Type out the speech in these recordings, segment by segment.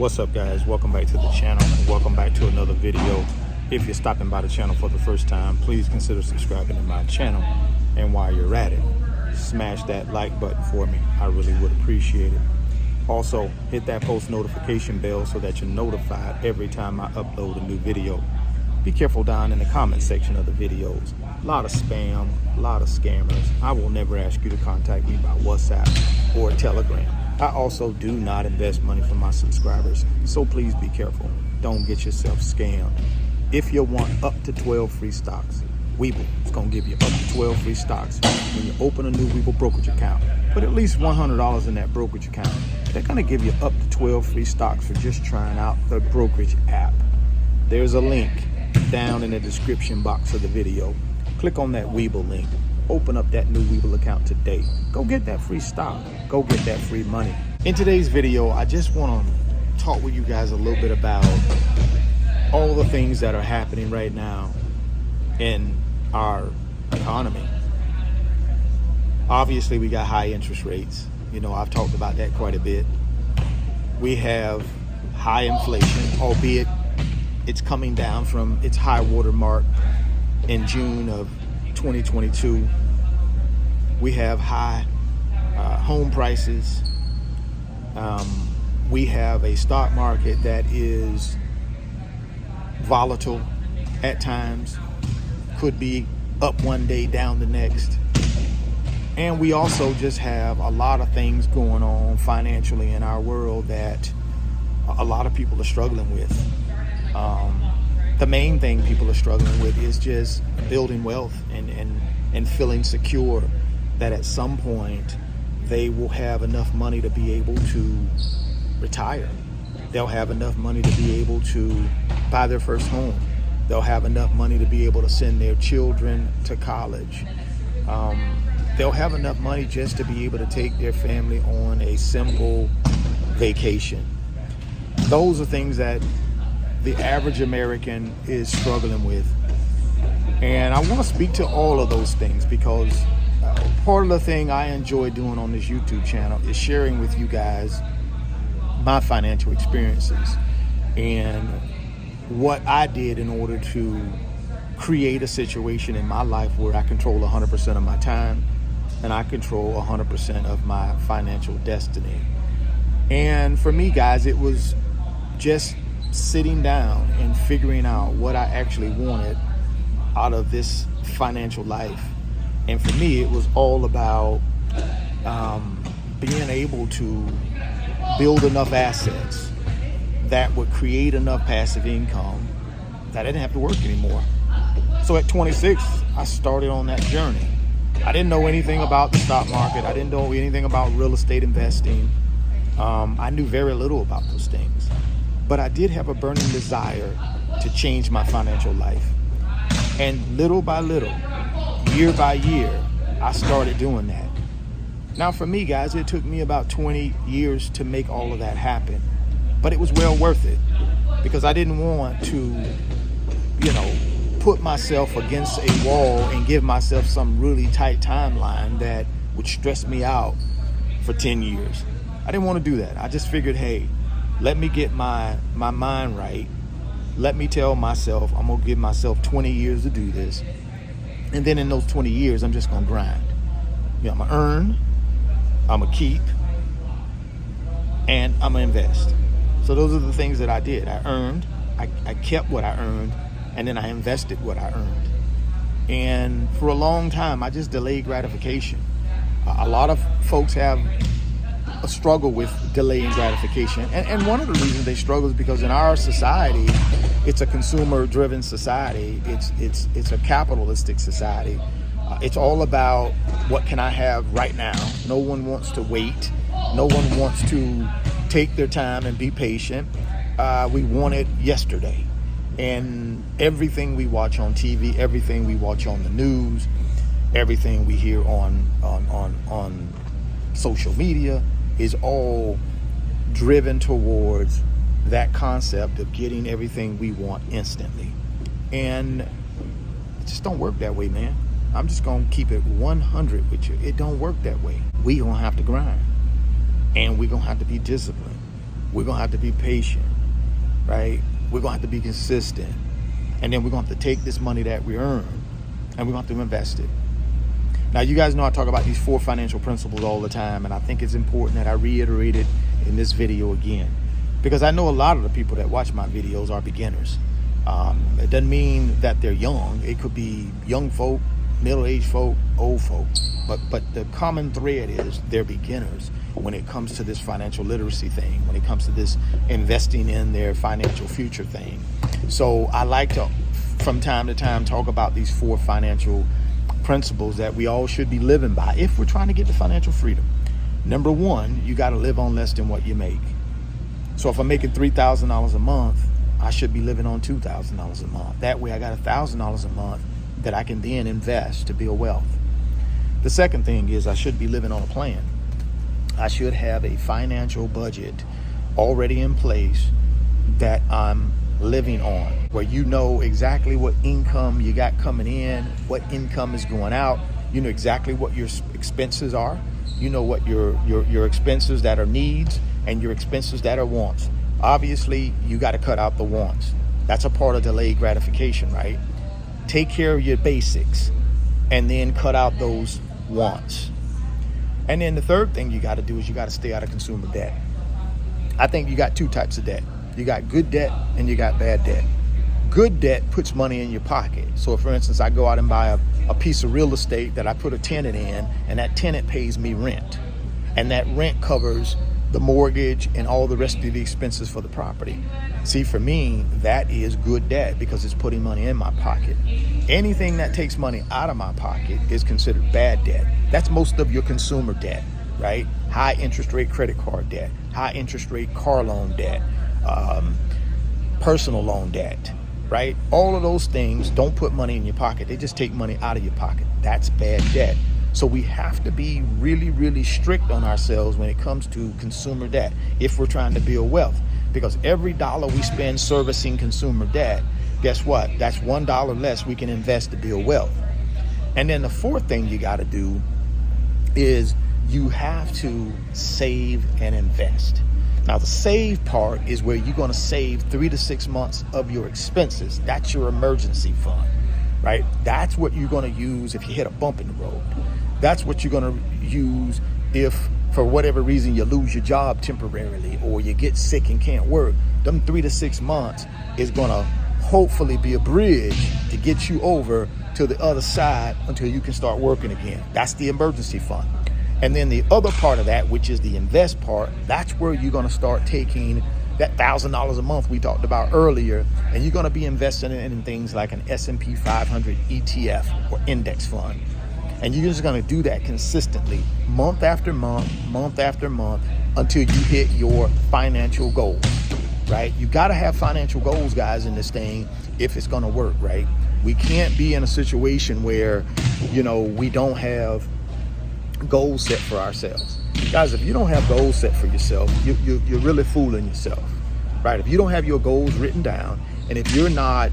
What's up, guys? Welcome back to the channel and welcome back to another video. If you're stopping by the channel for the first time, please consider subscribing to my channel, and while you're at it, smash that like button for me. I really would appreciate it. Also, hit that post notification bell so that you're notified every time I upload a new video. Be careful down in the comment section of the videos. A lot of spam, a lot of scammers. I will never ask you to contact me by WhatsApp or Telegram. I also do not invest money for my subscribers, so please be careful. Don't get yourself scammed. If you want up to 12 free stocks, Webull is going to give you up to 12 free stocks when you open a new Webull brokerage account. Put at least $100 in that brokerage account. They're going to give you up to 12 free stocks for just trying out the brokerage app. There's a link down in the description box of the video. Click on that Webull link. Open up that new Webull account today. Go get that free stock. Go get that free money. In today's video, I just want to talk with you guys a little bit about all the things that are happening right now in our economy. Obviously, we got high interest rates. You know, I've talked about that quite a bit. We have high inflation, albeit it's coming down from its high water mark in June of 2022. We have high home prices. We have a stock market that is volatile at times, could be up one day, down the next. And we also just have a lot of things going on financially in our world that a lot of people are struggling with. The main thing people are struggling with is just building wealth and feeling secure that at some point they will have enough money to be able to retire. They'll have enough money to be able to buy their first home. They'll have enough money to be able to send their children to college. They'll have enough money just to be able to take their family on a simple vacation. Those are things that the average American is struggling with. And I want to speak to all of those things because part of the thing I enjoy doing on this YouTube channel is sharing with you guys my financial experiences and what I did in order to create a situation in my life where I control 100% of my time and I control 100% of my financial destiny. And for me, guys, it was just sitting down and figuring out what I actually wanted out of this financial life. And for me, it was all about being able to build enough assets that would create enough passive income that I didn't have to work anymore. So at 26, I started on that journey. I didn't know anything about the stock market. I didn't know anything about real estate investing. I knew very little about those things. But I did have a burning desire to change my financial life. And little by little, year by year, I started doing that. Now for me, guys, it took me about 20 years to make all of that happen. But it was well worth it because I didn't want to, put myself against a wall and give myself some really tight timeline that would stress me out for 10 years. I didn't want to do that. I just figured, hey, let me get my mind right. Let me tell myself I'm going to give myself 20 years to do this. And then in those 20 years, I'm just going to grind. I'm going to earn, I'm going to keep, and I'm going to invest. So those are the things that I did. I earned, I kept what I earned, and then I invested what I earned. And for a long time, I just delayed gratification. A lot of folks have a struggle with delaying gratification. And one of the reasons they struggle is because in our society, it's a consumer-driven society. It's a capitalistic society. It's all about what can I have right now. No one wants to wait. No one wants to take their time and be patient. We want it yesterday. And everything we watch on TV, everything we watch on the news, everything we hear on social media is all driven towards that concept of getting everything we want instantly. And it just don't work that way, man. I'm just going to keep it 100 with you. It don't work that way. We going to have to grind. And we're going to have to be disciplined. We're going to have to be patient, right? We're going to have to be consistent. And then we're going to have to take this money that we earn and we're going to have to invest it. Now, you guys know I talk about these 4 financial principles all the time, and I think it's important that I reiterate it in this video again, because I know a lot of the people that watch my videos are beginners. It doesn't mean that they're young. It could be young folk, middle-aged folk, old folk. But the common thread is they're beginners when it comes to this financial literacy thing, when it comes to this investing in their financial future thing. So I like to, from time to time, talk about these 4 financial principles that we all should be living by if we're trying to get to financial freedom. Number 1, you got to live on less than what you make. So if I'm making $3,000 a month, I should be living on $2,000 a month. That way I got $1,000 a month that I can then invest to build wealth. The second thing is I should be living on a plan. I should have a financial budget already in place that I'm living on, where you know exactly what income you got coming in, what income is going out. You know exactly what your expenses are. You know what your expenses that are needs and your expenses that are wants. Obviously, you got to cut out the wants. That's a part of delayed gratification, right? Take care of your basics and then cut out those wants. And then the third thing you got to do is you got to stay out of consumer debt. I think you got 2 types of debt. You got good debt and you got bad debt. Good debt puts money in your pocket. So for instance, I go out and buy a piece of real estate that I put a tenant in, and that tenant pays me rent. And that rent covers the mortgage and all the rest of the expenses for the property. See, for me, that is good debt because it's putting money in my pocket. Anything that takes money out of my pocket is considered bad debt. That's most of your consumer debt, right? High interest rate credit card debt, high interest rate car loan debt, personal loan debt, right? All of those things don't put money in your pocket. They just take money out of your pocket. That's bad debt. So we have to be really, really strict on ourselves when it comes to consumer debt if we're trying to build wealth. Because every dollar we spend servicing consumer debt, guess what? That's $1 less we can invest to build wealth. And then the fourth thing you got to do is you have to save and invest. Now, the save part is where you're going to save 3 to 6 months of your expenses. That's your emergency fund, right? That's what you're going to use if you hit a bump in the road. That's what you're going to use if, for whatever reason, you lose your job temporarily or you get sick and can't work. Them 3 to 6 months is going to hopefully be a bridge to get you over to the other side until you can start working again. That's the emergency fund. And then the other part of that, which is the invest part, that's where you're going to start taking that $1,000 a month we talked about earlier, and you're going to be investing in things like an S&P 500 ETF or index fund. And you're just going to do that consistently, month after month, until you hit your financial goals, right? You got to have financial goals, guys, in this thing if it's going to work, right? We can't be in a situation where, we don't have goals set for ourselves. Guys, if you don't have goals set for yourself, you're really fooling yourself, right? If you don't have your goals written down, and if you're not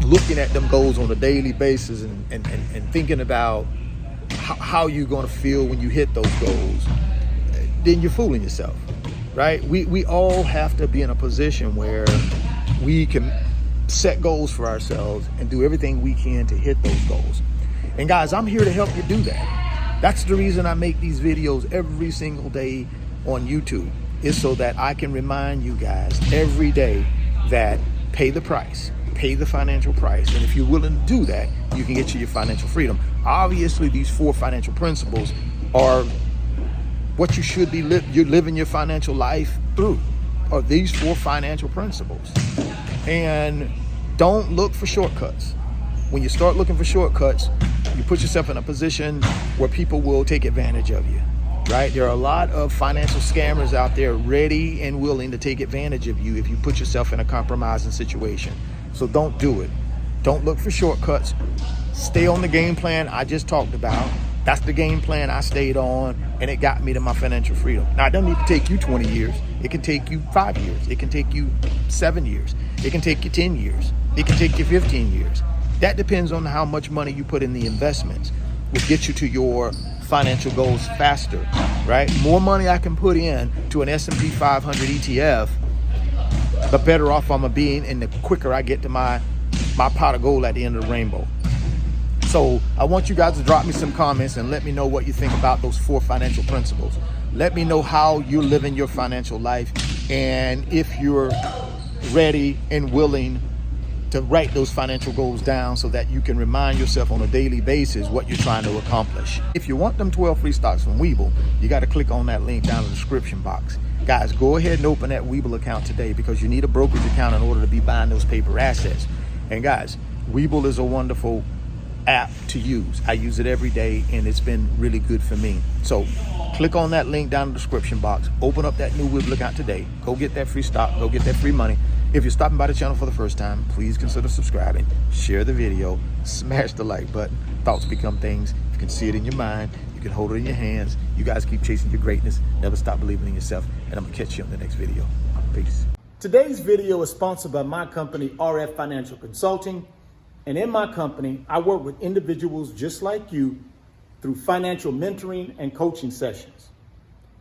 looking at them goals on a daily basis and thinking about how you're going to feel when you hit those goals, then you're fooling yourself, right? We all have to be in a position where we can set goals for ourselves and do everything we can to hit those goals. And guys, I'm here to help you do that. That's the reason I make these videos every single day on YouTube, is so that I can remind you guys every day that pay the price, pay the financial price. And if you're willing to do that, you can get to your financial freedom. Obviously, these 4 financial principles are what you should be you're living your financial life through, are these 4 financial principles. And don't look for shortcuts. When you start looking for shortcuts, you put yourself in a position where people will take advantage of you, right? There are a lot of financial scammers out there ready and willing to take advantage of you if you put yourself in a compromising situation. So don't do it. Don't look for shortcuts. Stay on the game plan I just talked about. That's the game plan I stayed on, and it got me to my financial freedom. Now, it doesn't need to take you 20 years. It can take you 5 years. It can take you 7 years. It can take you 10 years. It can take you 15 years. That depends on how much money you put in the investments. Will get you to your financial goals faster, right? More money I can put in to an S&P 500 ETF, the better off I'm gonna be, and the quicker I get to my pot of gold at the end of the rainbow. So I want you guys to drop me some comments and let me know what you think about those 4 financial principles. Let me know how you're living your financial life, and if you're ready and willing to write those financial goals down so that you can remind yourself on a daily basis what you're trying to accomplish. If you want them 12 free stocks from Webull, you got to click on that link down in the description box. Guys, go ahead and open that Webull account today, because you need a brokerage account in order to be buying those paper assets. And guys, Webull is a wonderful app to use. I use it every day, and it's been really good for me. So click on that link down in the description box, open up that new Webull account today, go get that free stock, go get that free money. If you're stopping by the channel for the first time, please consider subscribing, share the video, smash the like button. Thoughts become things. You can see it in your mind, you can hold it in your hands. You guys keep chasing your greatness, never stop believing in yourself, and I'm gonna catch you on the next video. Peace. Today's video is sponsored by my company, RF Financial Consulting. And in my company, I work with individuals just like you through financial mentoring and coaching sessions.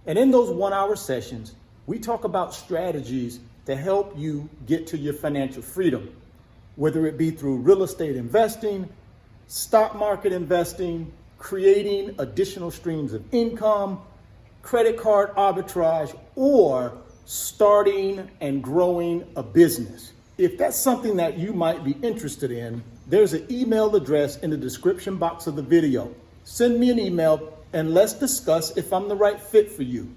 And in those 1-hour sessions, we talk about strategies to help you get to your financial freedom, whether it be through real estate investing, stock market investing, creating additional streams of income, credit card arbitrage, or starting and growing a business. If that's something that you might be interested in, there's an email address in the description box of the video. Send me an email and let's discuss if I'm the right fit for you.